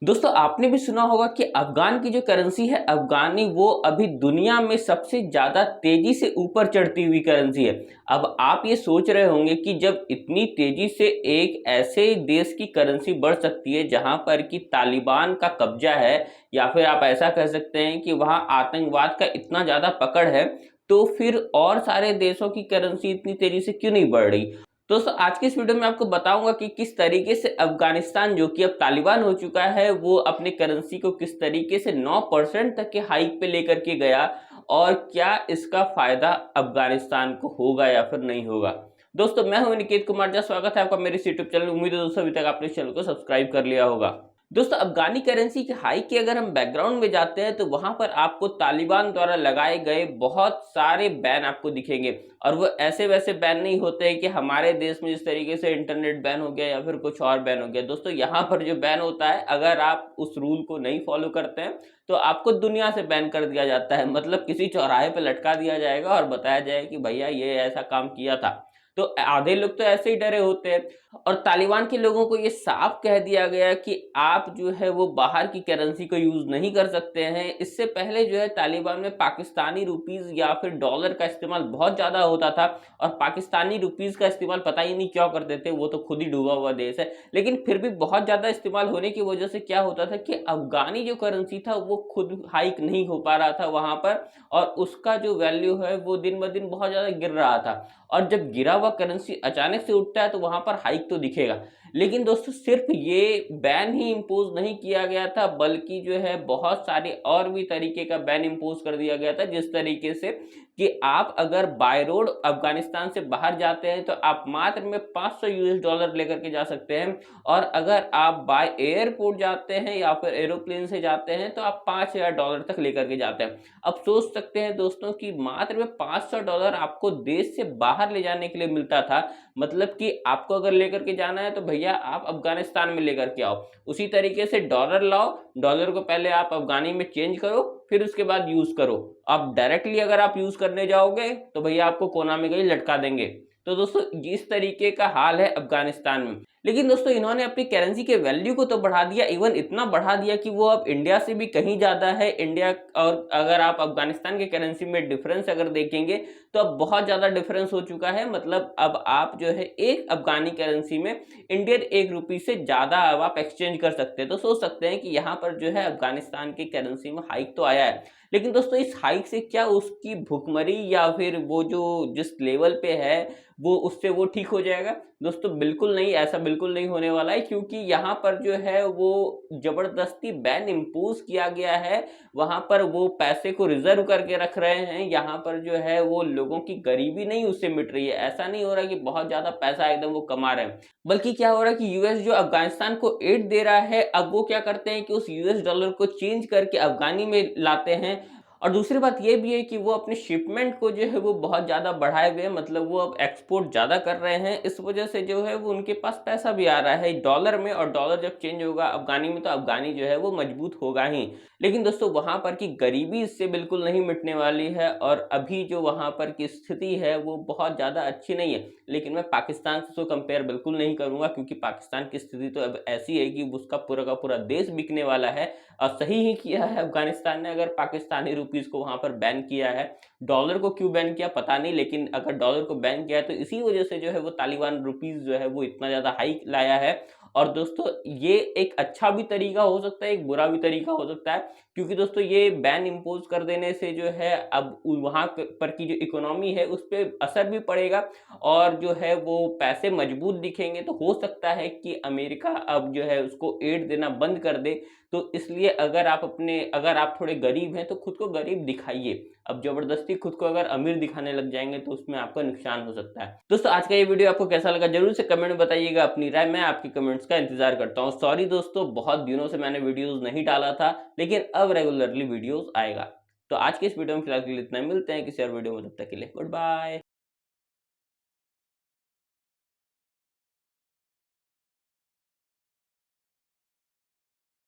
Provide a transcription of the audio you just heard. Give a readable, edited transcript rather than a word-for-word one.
दोस्तों आपने भी सुना होगा कि अफ़गान की जो करेंसी है अफ़गानी वो अभी दुनिया में सबसे ज़्यादा तेज़ी से ऊपर चढ़ती हुई करेंसी है। अब आप ये सोच रहे होंगे कि जब इतनी तेज़ी से एक ऐसे देश की करेंसी बढ़ सकती है जहाँ पर कि तालिबान का कब्ज़ा है या फिर आप ऐसा कह सकते हैं कि वहाँ आतंकवाद का इतना ज़्यादा पकड़ है, तो फिर और सारे देशों की करेंसी इतनी तेज़ी से क्यों नहीं बढ़ रही? दोस्तों आज की इस वीडियो में आपको बताऊंगा कि किस तरीके से अफगानिस्तान जो कि अब तालिबान हो चुका है वो अपने करेंसी को किस तरीके से 9% तक के हाइक पे लेकर के गया और क्या इसका फायदा अफगानिस्तान को होगा या फिर नहीं होगा। दोस्तों मैं हूं निकेत कुमार, स्वागत है आपका मेरे इस यूट्यूब चैनल। उम्मीद है दोस्तों अभी तक आपने इस चैनल को सब्सक्राइब कर लिया होगा। दोस्तों अफगानी करेंसी की हाइक के अगर हम बैकग्राउंड में जाते हैं तो वहां पर आपको तालिबान द्वारा लगाए गए बहुत सारे बैन आपको दिखेंगे और वो ऐसे वैसे बैन नहीं होते हैं कि हमारे देश में जिस तरीके से इंटरनेट बैन हो गया या फिर कुछ और बैन हो गया। दोस्तों यहाँ पर जो बैन होता है अगर आप उस रूल को नहीं फॉलो करते हैं तो आपको दुनिया से बैन कर दिया जाता है। मतलब किसी चौराहे पे लटका दिया जाएगा और बताया जाएगा कि भैया ये ऐसा काम किया था। तो आधे लोग तो ऐसे ही डरे होते हैं और तालिबान के लोगों को ये साफ कह दिया गया कि आप जो है वो बाहर की करेंसी को यूज नहीं कर सकते हैं। इससे पहले जो है तालिबान में पाकिस्तानी रुपीस या फिर डॉलर का इस्तेमाल बहुत ज्यादा होता था और पाकिस्तानी रुपीस का इस्तेमाल पता ही नहीं क्यों करते थे, वो तो खुद ही डूबा हुआ देश है। लेकिन फिर भी बहुत ज्यादा इस्तेमाल होने की वजह से क्या होता था कि अफगानी जो करेंसी था वो खुद हाइक नहीं हो पा रहा था वहां पर और उसका जो वैल्यू है वो दिन ब दिन बहुत ज्यादा गिर रहा था। और जब गिरा हुआ करेंसी अचानक से उठता है तो वहां पर हाइक तो दिखेगा। लेकिन दोस्तों सिर्फ ये बैन ही इम्पोज नहीं किया गया था बल्कि जो है बहुत सारे और भी तरीके का बैन इम्पोज कर दिया गया था। जिस तरीके से कि आप अगर बाय रोड अफगानिस्तान से बाहर जाते हैं तो आप मात्र में 500 यूएस डॉलर लेकर के जा सकते हैं और अगर आप बाय एयरपोर्ट जाते हैं या फिर एरोप्लेन से जाते हैं तो आप 5000 डॉलर तक लेकर के जाते हैं। अब सोच सकते हैं दोस्तों कि मात्र में 500 डॉलर आपको देश से बाहर ले जाने के लिए मिलता था। मतलब कि आपको अगर लेकर के जाना है तो भैया आप अफगानिस्तान में लेकर के आओ। उसी तरीके से डॉलर लाओ, डॉलर को पहले आप अफगानी में चेंज करो फिर उसके बाद यूज करो। आप डायरेक्टली अगर आप यूज करने जाओगे तो भैया आपको कोना में कहीं लटका देंगे। तो दोस्तों इस तरीके का हाल है अफगानिस्तान में। लेकिन दोस्तों इन्होंने अपनी करेंसी के वैल्यू को तो बढ़ा दिया, इवन इतना बढ़ा दिया कि वो अब इंडिया से भी कहीं ज्यादा है। इंडिया और अगर आप अफगानिस्तान के करेंसी में डिफरेंस अगर देखेंगे तो अब बहुत ज्यादा डिफरेंस हो चुका है। मतलब अब आप जो है एक अफगानी करेंसी में इंडियन एक रुपी से ज्यादा अब आप एक्सचेंज कर सकते हैं। तो सोच सकते हैं कि यहाँ पर जो है अफगानिस्तान की करेंसी में हाइक तो आया है, लेकिन दोस्तों इस हाइक से क्या उसकी भुखमरी या फिर वो जो जिस लेवल पे है वो उससे वो ठीक हो जाएगा? दोस्तों बिल्कुल नहीं, ऐसा बिल्कुल नहीं होने वाला है क्योंकि यहाँ पर जो है वो जबरदस्ती बैन इम्पोज किया गया है। वहां पर वो पैसे को रिजर्व करके रख रहे हैं। यहाँ पर जो है वो लोगों की गरीबी नहीं उससे मिट रही है। ऐसा नहीं हो रहा कि बहुत ज्यादा पैसा एकदम वो कमा रहे हैं, बल्कि क्या हो रहा है कि यूएस जो अफगानिस्तान को एड दे रहा है अब वो क्या करते हैं कि उस यूएस डॉलर को चेंज करके अफगानी में लाते हैं। और दूसरी बात ये भी है कि वो अपने शिपमेंट को जो है वो बहुत ज़्यादा बढ़ाए हुए हैं। मतलब वो अब एक्सपोर्ट ज़्यादा कर रहे हैं, इस वजह से जो है वो उनके पास पैसा भी आ रहा है डॉलर में और डॉलर जब चेंज होगा अफगानी में तो अफगानी जो है वो मजबूत होगा ही। लेकिन दोस्तों वहां पर की गरीबी इससे बिल्कुल नहीं मिटने वाली है और अभी जो वहां पर की स्थिति है वो बहुत ज़्यादा अच्छी नहीं है। लेकिन मैं पाकिस्तान से तो कंपेयर बिल्कुल नहीं करूंगा क्योंकि पाकिस्तान की स्थिति तो अब ऐसी है कि उसका पूरा का पूरा देश बिकने वाला है। और सही ही किया है अफगानिस्तान ने अगर पाकिस्तानी रुपीस को वहां पर बैन किया है। डॉलर को क्यों बैन किया पता नहीं, लेकिन अगर डॉलर को बैन किया है तो इसी वजह से जो है वो तालिबान रुपीस जो है वो इतना ज्यादा हाइक लाया है। और दोस्तों ये एक अच्छा भी तरीका हो सकता है, एक बुरा भी तरीका हो सकता है क्योंकि दोस्तों ये बैन इम्पोज कर देने से जो है अब वहां पर की जो इकोनॉमी है उस पर असर भी पड़ेगा और जो है वो पैसे मजबूत दिखेंगे। तो हो सकता है कि अमेरिका अब जो है उसको एड देना बंद कर दे। तो इसलिए अगर आप थोड़े गरीब हैं तो खुद को गरीब दिखाइए। अब जबरदस्ती खुद को अगर अमीर दिखाने लग जाएंगे तो उसमें आपका नुकसान हो सकता है। दोस्तों आज का ये वीडियो आपको कैसा लगा जरूर से कमेंट में बताइएगा अपनी राय। मैं आपकी कमेंट्स का इंतजार करता हूँ। सॉरी दोस्तों बहुत दिनों से मैंने वीडियोस नहीं डाला था, लेकिन अब रेगुलरली वीडियोस आएगा। तो आज के इस वीडियो में फिलहाल के लिए इतना ही। मिलते हैं किसी और वीडियो में, तब तक के लिए गुड बाय।